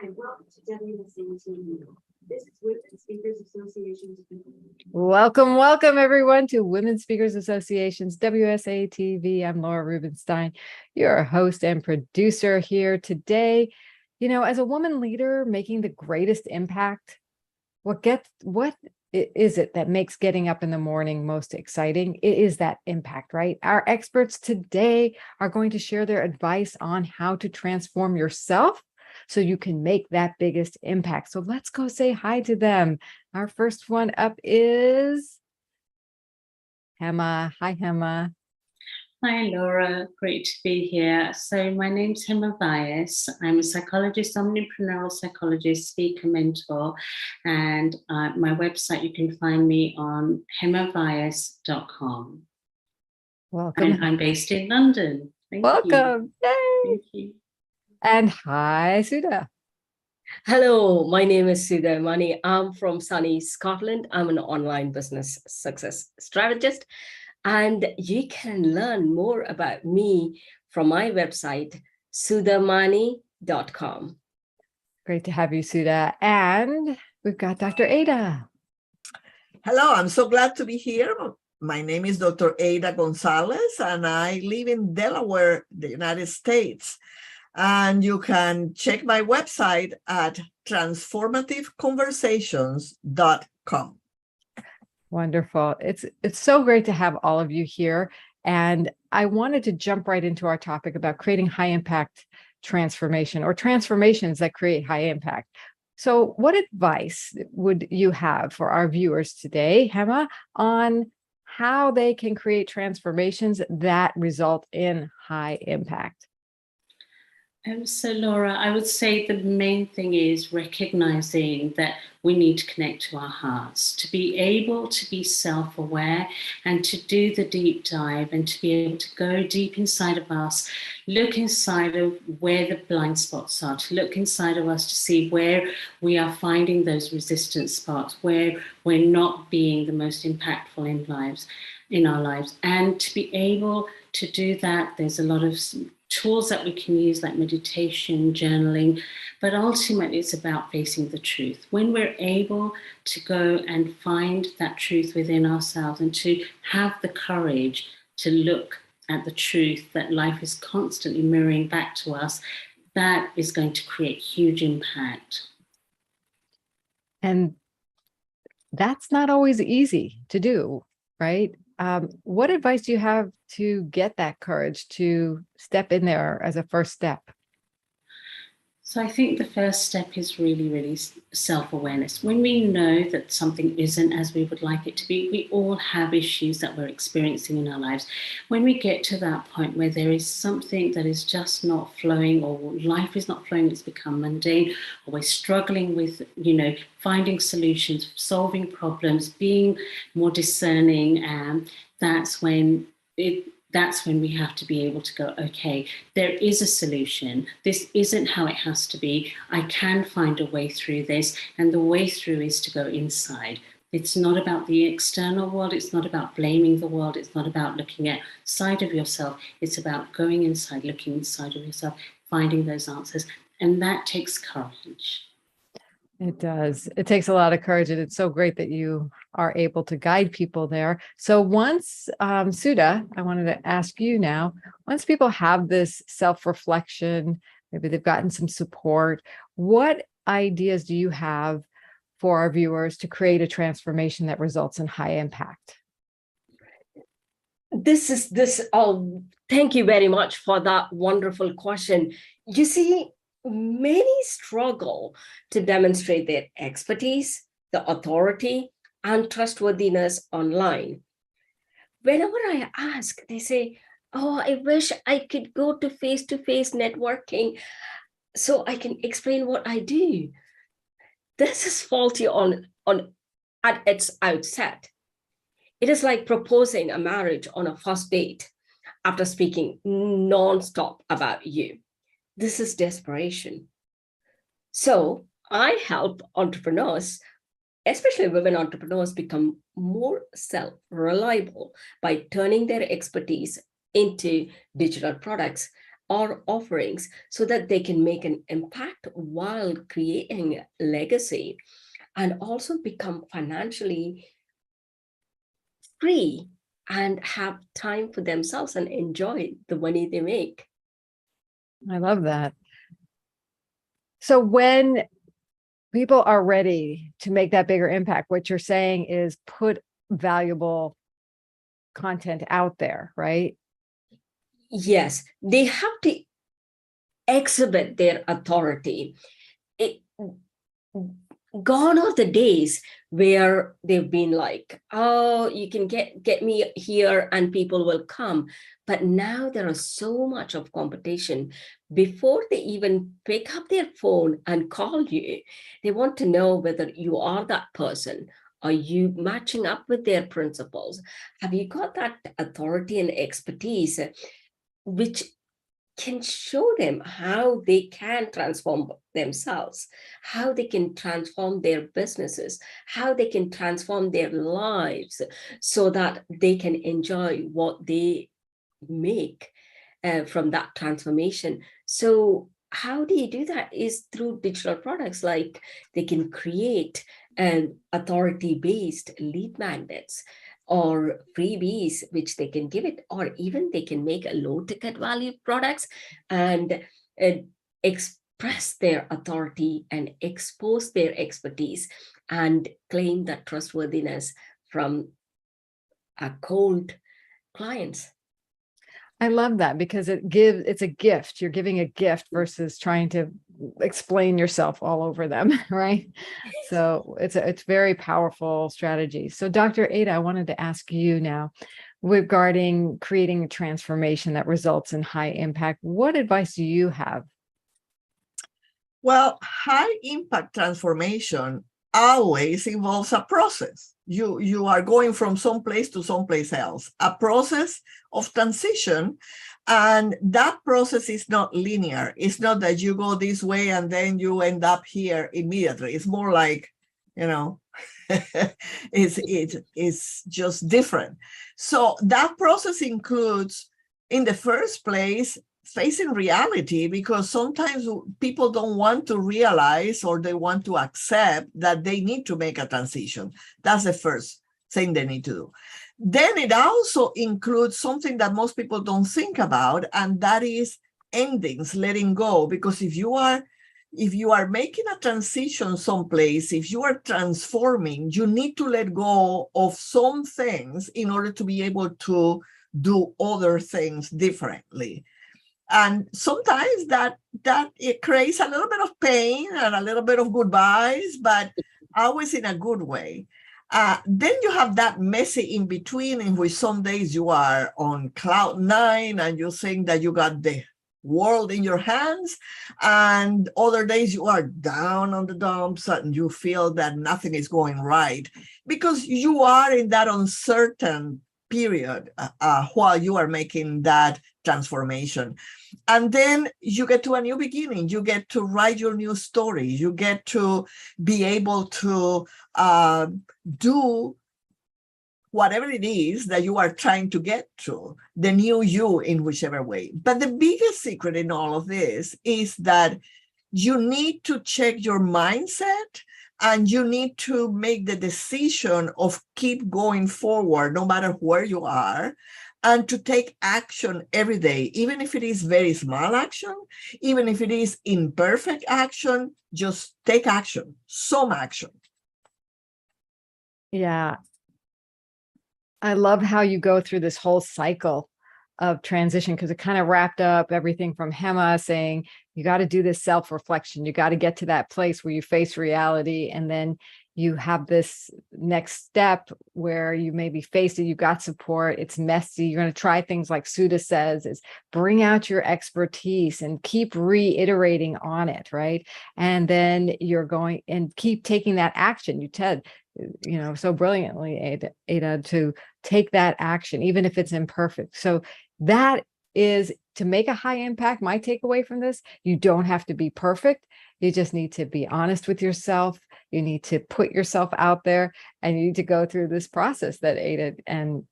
Hi, welcome to WSATV. This is Women Speakers Association's. Welcome everyone to Women Speakers Association's WSATV. I'm Laura Rubenstein, your host and producer here today. You know, as a woman leader making the greatest impact, what is it that makes getting up in the morning most exciting? It is that impact, right? Our experts today are going to share their advice on how to transform yourself so you can make that biggest impact. So let's go say hi to them. Our first one up is Hema. Hi, Hema. Hi, Laura. Great to be here. So my name's Hema Vyas. I'm a psychologist, omnipreneurial psychologist, speaker, mentor, and my website, you can find me on hemavyas.com. Welcome. And I'm based in London. Welcome. You. Yay. Thank you. And hi, Sudha. Hello, my name is Sudha. I'm from sunny Scotland. I'm an online business success strategist, and you can learn more about me from my website, sudhamani.com. Great to have you, Sudha. And we've got Dr. Ada. Hello, I'm so glad to be here. My name is Dr. Ada Gonzalez, and I live in Delaware, the United States. And you can check my website at transformativeconversations.com. Wonderful. It's so great to have all of you here. And I wanted to jump right into our topic about creating high impact transformation or transformations that create high impact. So what advice would you have for our viewers today, Hema, on how they can create transformations that result in high impact? So Laura, I would say the main thing is recognizing that we need to connect to our hearts, to be able to be self-aware and to do the deep dive and to be able to go deep inside of us, look inside of where the blind spots are, to look inside of us to see where we are finding those resistance spots, where we're not being the most impactful in our lives. And to be able to do that, there's a lot of tools that we can use like meditation, journaling, but ultimately it's about facing the truth. When we're able to go and find that truth within ourselves and to have the courage to look at the truth that life is constantly mirroring back to us, that is going to create huge impact. And that's not always easy to do, right? What advice do you have to get that courage to step in there as a first step? So I think the first step is really self-awareness. When we know that something isn't as we would like it to be, we all have issues that we're experiencing in our lives. When we get to that point where there is something that is just not flowing, or life is not flowing, it's become mundane, or we're struggling with, finding solutions, solving problems, being more discerning, that's when we have to be able to go, okay, there is a solution. This isn't how it has to be. I can find a way through this. And the way through is to go inside. It's not about the external world. It's not about blaming the world. It's not about looking at side of yourself. It's about going inside, looking inside of yourself, finding those answers. And that takes courage. It does. It takes a lot of courage, and it's so great that you are able to guide people there. So once, Sudha, I wanted to ask you now, once people have this self-reflection, maybe they've gotten some support, what ideas do you have for our viewers to create a transformation that results in high impact? Thank you very much for that wonderful question. You see, many struggle to demonstrate their expertise, the authority, and trustworthiness online. Whenever I ask, they say, oh, I wish I could go to face-to-face networking so I can explain what I do. This is faulty at its outset. It is like proposing a marriage on a first date after speaking nonstop about you. This is desperation. So I help entrepreneurs, especially women entrepreneurs, become more self-reliable by turning their expertise into digital products or offerings so that they can make an impact while creating legacy and also become financially free and have time for themselves and enjoy the money they make. I love that. So when people are ready to make that bigger impact, what you're saying is put valuable content out there, right? Yes, they have to exhibit their authority. Gone are the days where they've been like, oh, you can get me here and people will come. But now there is so much of competition. Before they even pick up their phone and call you, they want to know whether you are that person. Are you matching up with their principles? Have you got that authority and expertise, which can show them how they can transform themselves, how they can transform their businesses, how they can transform their lives so that they can enjoy what they make from that transformation. So how do you do that is through digital products, like they can create authority-based lead magnets or freebies, which they can give it, or even they can make a low ticket value products and express their authority and expose their expertise and claim that trustworthiness from a cold clients. I love that because it's a gift. You're giving a gift versus trying to explain yourself all over them, right? So it's very powerful strategy. So Dr. Ada, I wanted to ask you now regarding creating a transformation that results in high impact. What advice do you have? Well, high impact transformation always involves a process. You are going from some place to someplace else, a process of transition. And that process is not linear. It's not that you go this way and then you end up here immediately. It's more like, it's just different. So that process includes, in the first place, facing reality, because sometimes people don't want to realize or they want to accept that they need to make a transition. That's the first thing they need to do. Then it also includes something that most people don't think about, and that is endings, letting go. Because if you are making a transition someplace, if you are transforming, you need to let go of some things in order to be able to do other things differently. And sometimes that it creates a little bit of pain and a little bit of goodbyes, but always in a good way. Then you have that messy in between, in which some days you are on cloud 9 and you think that you got the world in your hands, and other days you are down on the dumps and you feel that nothing is going right, because you are in that uncertain period while you are making that transformation. And then you get to a new beginning. You get to write your new story. You get to be able to do whatever it is that you are trying to get to, the new you in whichever way. But the biggest secret in all of this is that you need to check your mindset, and you need to make the decision of keep going forward no matter where you are, and to take action every day, even if it is very small action, even if it is imperfect action, just take action, some action. Yeah. I love how you go through this whole cycle of transition, because it kind of wrapped up everything from Hema saying, you got to do this self-reflection. You got to get to that place where you face reality. And then you have this next step where you maybe face it. You got support. It's messy. You're going to try things like Sudha says, is bring out your expertise and keep reiterating on it. Right. And then you're going and keep taking that action. You said, so brilliantly, Ada, to take that action, even if it's imperfect. So that is to make a high impact. My takeaway from this, you don't have to be perfect. You just need to be honest with yourself. You need to put yourself out there, and you need to go through this process that Ada and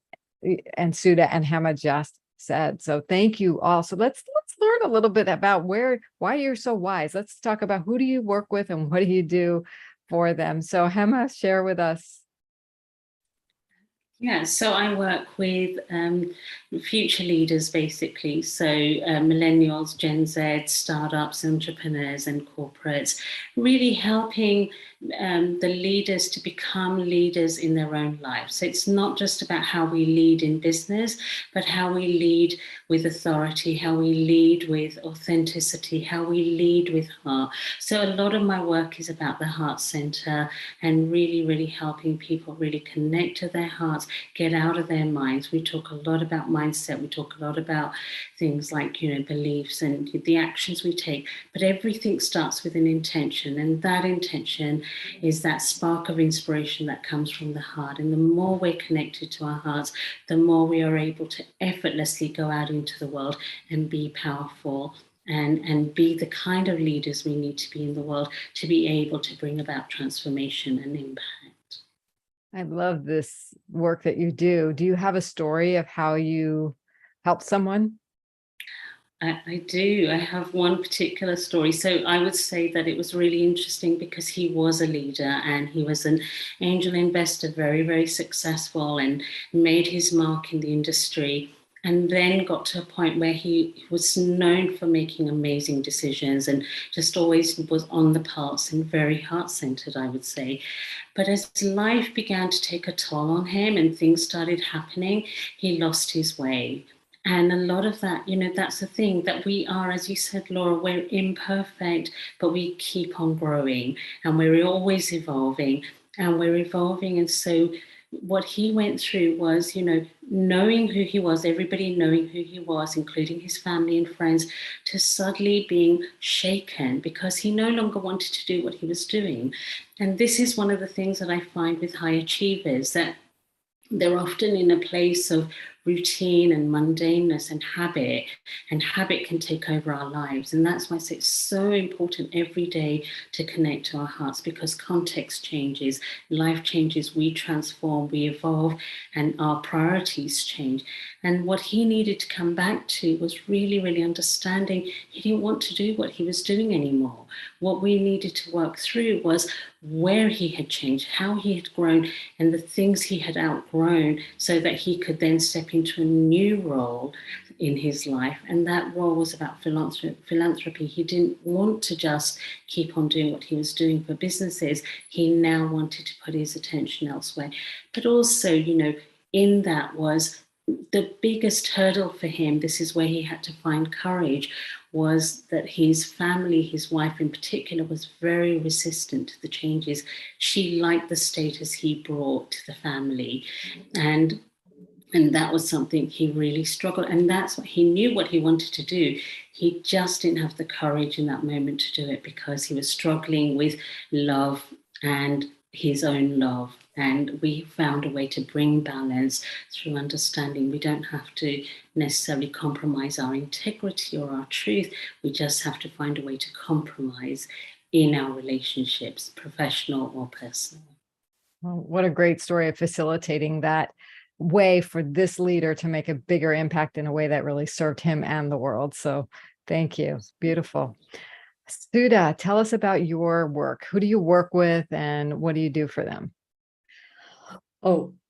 Sudha and Hema just said. So thank you all. So let's learn a little bit about why you're so wise. Let's talk about who do you work with and what do you do for them. So Hema, share with us. Yeah, so I work with future leaders, basically. So millennials, Gen Z, startups, entrepreneurs, and corporates, really helping the leaders to become leaders in their own lives. So it's not just about how we lead in business, but how we lead with authority, how we lead with authenticity, how we lead with heart. So a lot of my work is about the heart center and really, really helping people really connect to their hearts, get out of their minds. We talk a lot about mindset. We talk a lot about things like, beliefs and the actions we take, but everything starts with an intention. And that intention is that spark of inspiration that comes from the heart. And the more we're connected to our hearts, the more we are able to effortlessly go out into the world and be powerful and be the kind of leaders we need to be in the world to be able to bring about transformation and impact. I love this work that you do. Do you have a story of how you help someone? I do. I have one particular story. So I would say that it was really interesting because he was a leader and he was an angel investor, very, very successful, and made his mark in the industry. And then got to a point where he was known for making amazing decisions and just always was on the pulse and very heart-centered, I would say. But as life began to take a toll on him and things started happening, he lost his way. And a lot of that, that's the thing, that we are, as you said, Laura, we're imperfect, but we keep on growing and we're always evolving and we're evolving. And so what he went through was, knowing who he was, everybody knowing who he was, including his family and friends, to suddenly being shaken because he no longer wanted to do what he was doing. And this is one of the things that I find with high achievers, that they're often in a place of routine and mundaneness and habit can take over our lives. And that's why I say it's so important every day to connect to our hearts, because context changes, life changes, we transform, we evolve, and our priorities change. And what he needed to come back to was really, really understanding he didn't want to do what he was doing anymore. What we needed to work through was where he had changed, how he had grown, and the things he had outgrown, so that he could then step into a new role in his life. And that role was about philanthropy. He didn't want to just keep on doing what he was doing for businesses. He now wanted to put his attention elsewhere. But also, in that was the biggest hurdle for him. This is where he had to find courage, was that his family, his wife in particular, was very resistant to the changes. She liked the status he brought to the family. And that was something he really struggled. And that's what he knew what he wanted to do. He just didn't have the courage in that moment to do it because he was struggling with love and his own love. And we found a way to bring balance through understanding. We don't have to necessarily compromise our integrity or our truth. We just have to find a way to compromise in our relationships, professional or personal. Well, what a great story of facilitating that way for this leader to make a bigger impact in a way that really served him and the world. So thank you. Beautiful. Sudha, tell us about your work. Who do you work with and what do you do for them?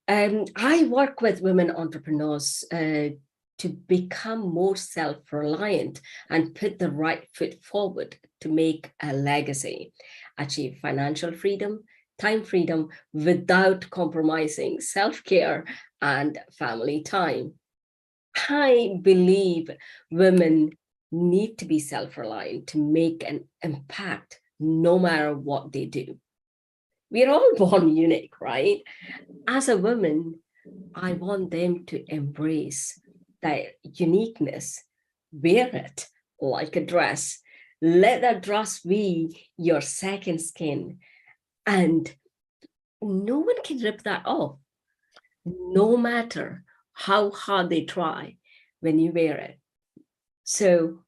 I work with women entrepreneurs to become more self-reliant and put the right foot forward to make a legacy, achieve financial freedom, time freedom without compromising self-care and family time. I believe women need to be self-reliant to make an impact no matter what they do. We're all born unique, right? As a woman, I want them to embrace that uniqueness, wear it like a dress. Let that dress be your second skin. And no one can rip that off, no matter how hard they try when you wear it. So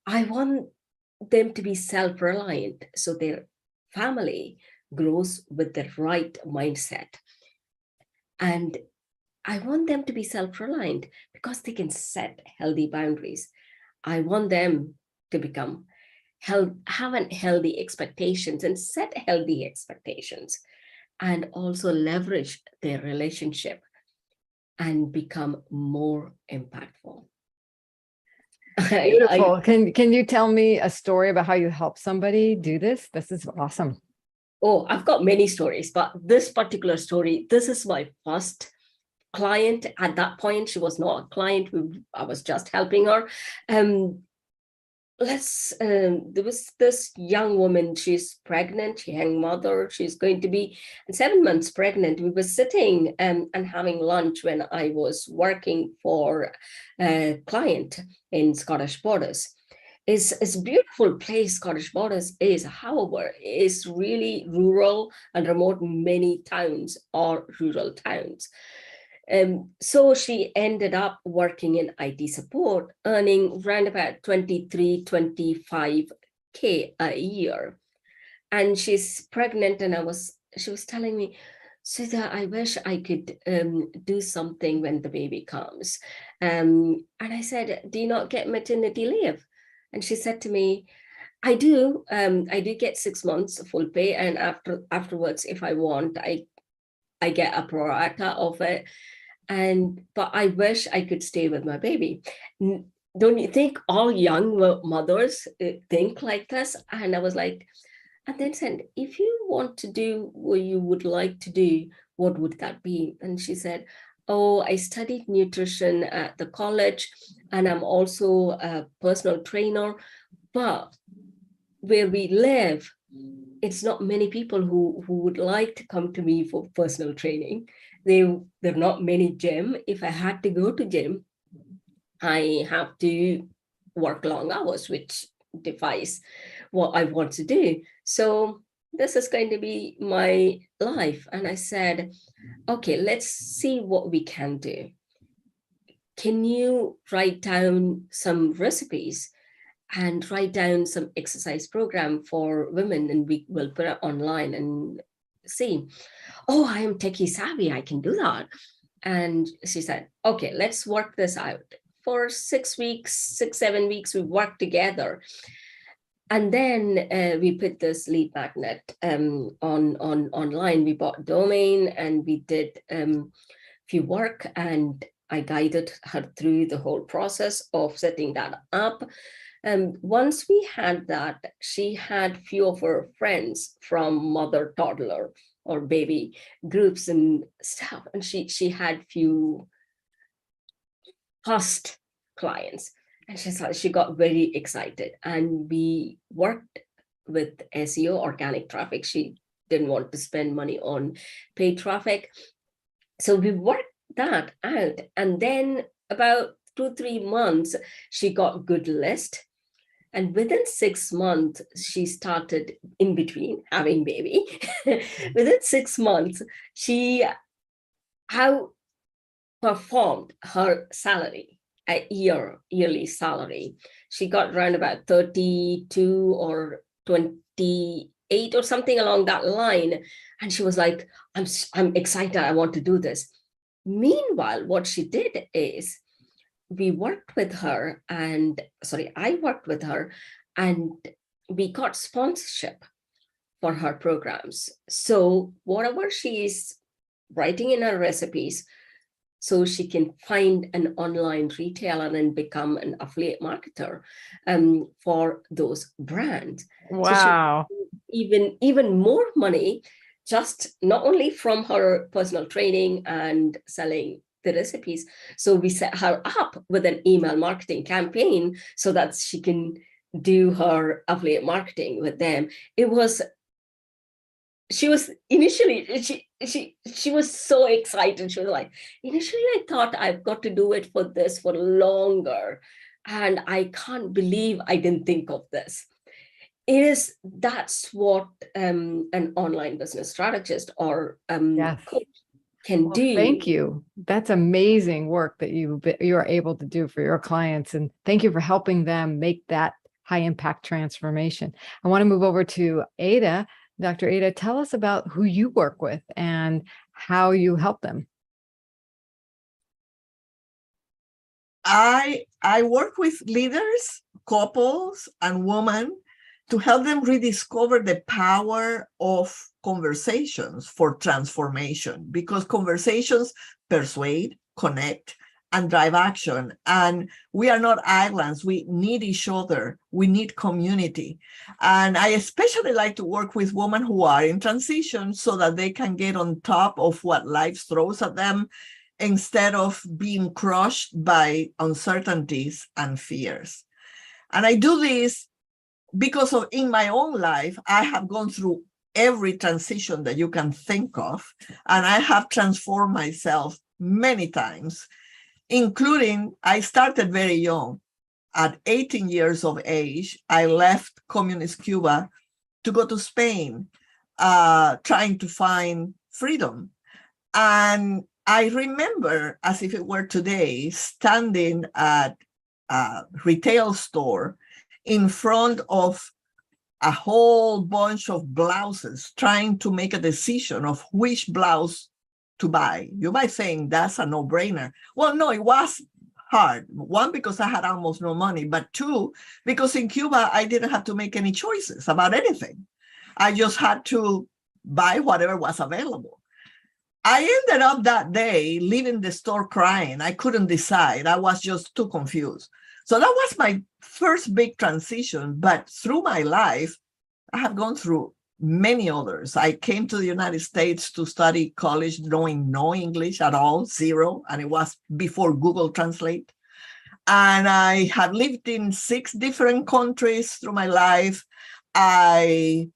I want them to be self-reliant so their family grows with the right mindset. And I want them to be self-reliant because they can set healthy boundaries. I want them to become have healthy expectations and set healthy expectations, and also leverage their relationship and become more impactful. Beautiful. Can you tell me a story about how you help somebody do this? This is awesome. Oh, I've got many stories, but this particular story, this is my first client. At that point, she was not a client. I was just helping her. There was this young woman, she's pregnant, young mother, she's going to be 7 months pregnant. We were sitting and having lunch when I was working for a client in Scottish Borders. It's a beautiful place, Scottish Borders is, however, is really rural and remote. Many towns are rural towns. So she ended up working in IT support, earning around about 23, 25K a year. And she's pregnant, and she was telling me, Sudha, I wish I could do something when the baby comes. And I said, do you not get maternity leave? And she said to me, I do get 6 months full pay. And afterwards, if I want, I get a pro rata of it. But I wish I could stay with my baby. Don't you think all young mothers think like this? And I was like, and then said, if you want to do what you would like to do, what would that be? And she said, oh, I studied nutrition at the college, and I'm also a personal trainer. But where we live, it's not many people who would like to come to me for personal training. There are not many gym. If I had to go to gym, I have to work long hours, which defies what I want to do. So this is going to be my life. And I said, okay, let's see what we can do. Can you write down some recipes and write down some exercise program for women, and we will put it online and see. Oh, I am techie savvy, I can do that. And she said, okay, let's work this out. For 6 weeks, 6-7 weeks, we worked together. And then we put this lead magnet online. We bought domain, and we did few work, and I guided her through the whole process of setting that up. Once we had that, she had few of her friends from mother, toddler, or baby groups and stuff. And she had few past clients. And she got very excited. And we worked with SEO, organic traffic. She didn't want to spend money on paid traffic. So we worked that out. And then about 2-3 months, she got good list. And within 6 months, she started in between having baby. Within 6 months, she outperformed her salary, a yearly salary. She got around about 32 or 28 or something along that line. And she was like, I'm excited, I want to do this. Meanwhile, what she did is, I worked with her, and we got sponsorship for her programs. So whatever she is writing in her recipes, so she can find an online retailer and become an affiliate marketer for those brands. Wow. So even more money, just not only from her personal training and selling the recipes. So we set her up with an email marketing campaign so that she can do her affiliate marketing with them. She was so excited. She was like, initially I thought I've got to do it for this for longer, and I can't believe I didn't think of this. That's what an online business strategist or Yes. coach can do. Thank you. That's amazing work that you are able to do for your clients. And thank you for helping them make that high impact transformation. I want to move over to Ada. Dr. Ada, tell us about who you work with and how you help them. I work with leaders couples and women to help them rediscover the power of conversations for transformation, because conversations persuade, connect, and drive action. And we are not islands. We need each other. We need community. And I especially like to work with women who are in transition so that they can get on top of what life throws at them instead of being crushed by uncertainties and fears. And I do this because of in my own life, I have gone through every transition that you can think of, and I have transformed myself many times, including I started very young. At 18 years of age, I left communist Cuba to go to Spain, trying to find freedom. And I remember, as if it were today, standing at a retail store in front of a whole bunch of blouses, trying to make a decision of which blouse to buy. You might think that's a no-brainer. Well, no, it was hard. One, because I had almost no money, but two, because in Cuba, I didn't have to make any choices about anything. I just had to buy whatever was available. I ended up that day leaving the store crying. I couldn't decide. I was just too confused. So that was my first big transition. But through my life, I have gone through many others. I came to the United States to study college knowing no English at all, zero. And it was before Google Translate. And I have lived in 6 different countries through my life. I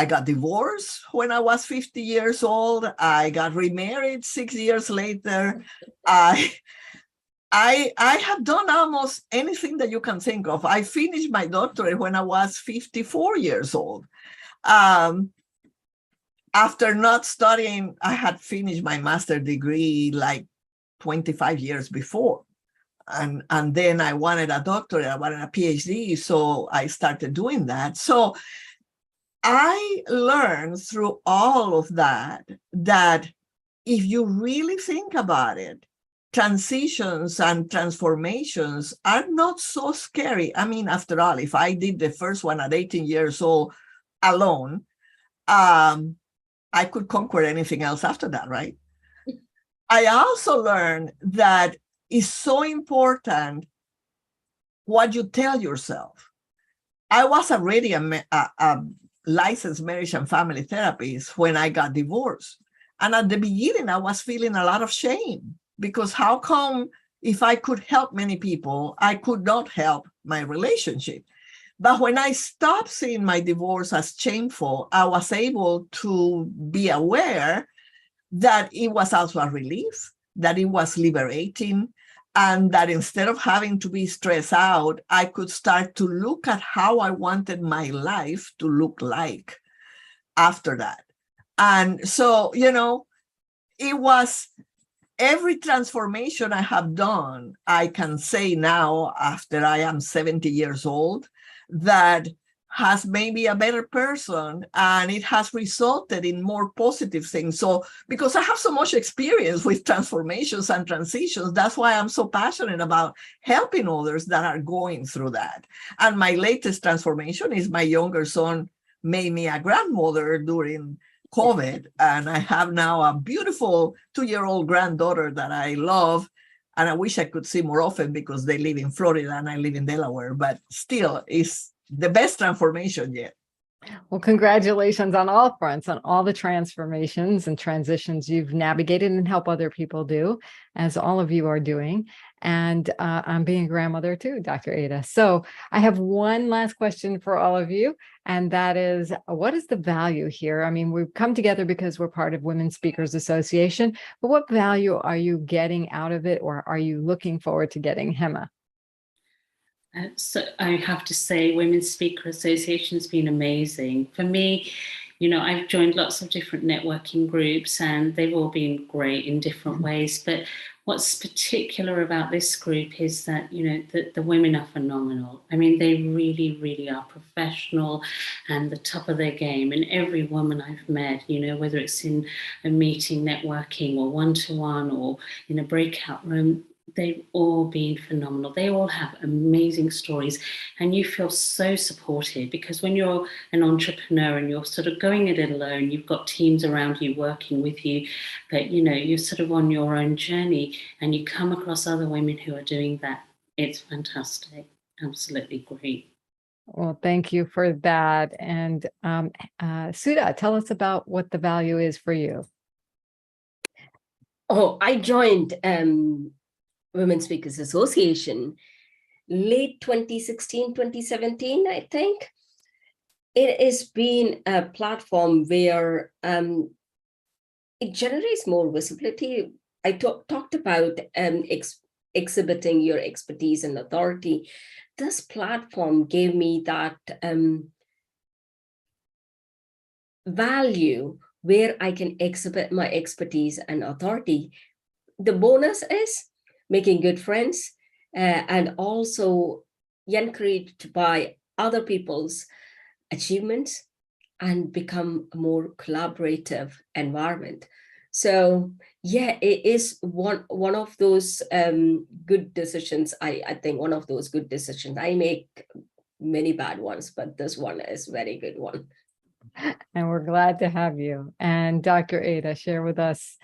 got divorced when I was 50 years old. I got remarried 6 years later. I have done almost anything that you can think of. I finished my doctorate when I was 54 years old. After not studying, I had finished my master's degree like 25 years before. And then I wanted a doctorate, I wanted a PhD, so I started doing that. So I learned through all of that, that if you really think about it, transitions and transformations are not so scary. I mean, after all, if I did the first one at 18 years old alone, I could conquer anything else after that, right? I also learned that it's so important what you tell yourself. I was already a licensed marriage and family therapist when I got divorced. And at the beginning, I was feeling a lot of shame, because how come if I could help many people, I could not help my relationship? But when I stopped seeing my divorce as shameful, I was able to be aware that it was also a relief, that it was liberating, and that instead of having to be stressed out, I could start to look at how I wanted my life to look like after that. And so, it was every transformation I have done, I can say now, after I am 70 years old, that has made me a better person, and it has resulted in more positive things. So because I have so much experience with transformations and transitions, that's why I'm so passionate about helping others that are going through that. And my latest transformation is my younger son made me a grandmother during COVID, and I have now a beautiful 2-year-old granddaughter that I love, and I wish I could see more often because they live in Florida and I live in Delaware, but still it's the best transformation yet. Well, congratulations on all fronts, on all the transformations and transitions you've navigated and help other people do, as all of you are doing. And I'm being a grandmother too, Dr. Ada. So I have one last question for all of you, and that is, what is the value here? I mean, we've come together because we're part of Women Speakers Association, but what value are you getting out of it, or are you looking forward to getting, Hema? So I have to say, Women's Speaker Association has been amazing. For me, I've joined lots of different networking groups, and they've all been great in different ways. But what's particular about this group is that, the women are phenomenal. I mean, they really, really are professional and the top of their game. And every woman I've met, whether it's in a meeting, networking, or one-to-one, or in a breakout room, they've all been phenomenal. They all have amazing stories, and you feel so supported, because when you're an entrepreneur and you're sort of going at it alone, you've got teams around you working with you, but you're sort of on your own journey, and you come across other women who are doing that. It's fantastic. Absolutely great. Well, thank you for that. And Sudha, tell us about what the value is for you. Oh, I joined Women Speakers Association late 2016, 2017, I think. It has been a platform where it generates more visibility. I talked about exhibiting your expertise and authority. This platform gave me that value where I can exhibit my expertise and authority. The bonus is making good friends and also encouraged by other people's achievements and become a more collaborative environment. So yeah, it is one of those good decisions. I think one of those good decisions. I make many bad ones, but this one is a very good one. And we're glad to have you. And Dr. Ada, share with us.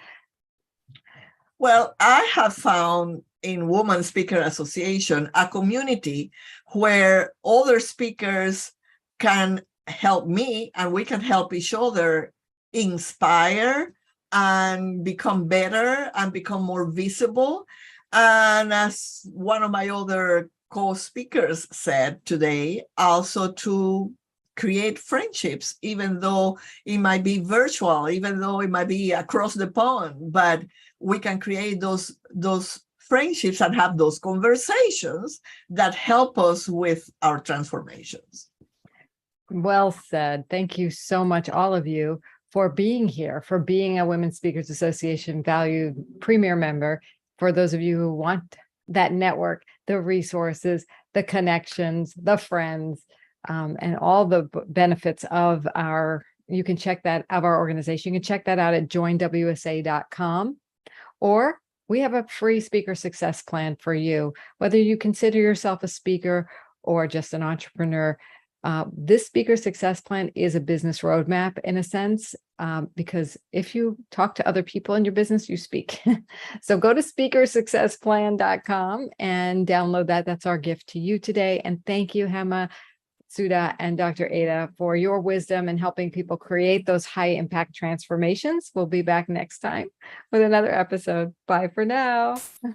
Well, I have found in Women Speaker Association a community where other speakers can help me and we can help each other inspire and become better and become more visible. And as one of my other co-speakers said today, also to create friendships, even though it might be virtual, even though it might be across the pond, but we can create those friendships and have those conversations that help us with our transformations. Well said. Thank you so much, all of you, for being here, for being a Women Speakers Association valued premier member. For those of you who want that network, the resources, the connections, the friends, and all the benefits of our organization. You can check that out at joinwsa.com, or we have a free speaker success plan for you. Whether you consider yourself a speaker or just an entrepreneur, this speaker success plan is a business roadmap in a sense, because if you talk to other people in your business, you speak. So go to speakersuccessplan.com and download that. That's our gift to you today. And thank you, Hema, Sudha, and Dr. Ada, for your wisdom and helping people create those high impact transformations. We'll be back next time with another episode. Bye for now. Bye.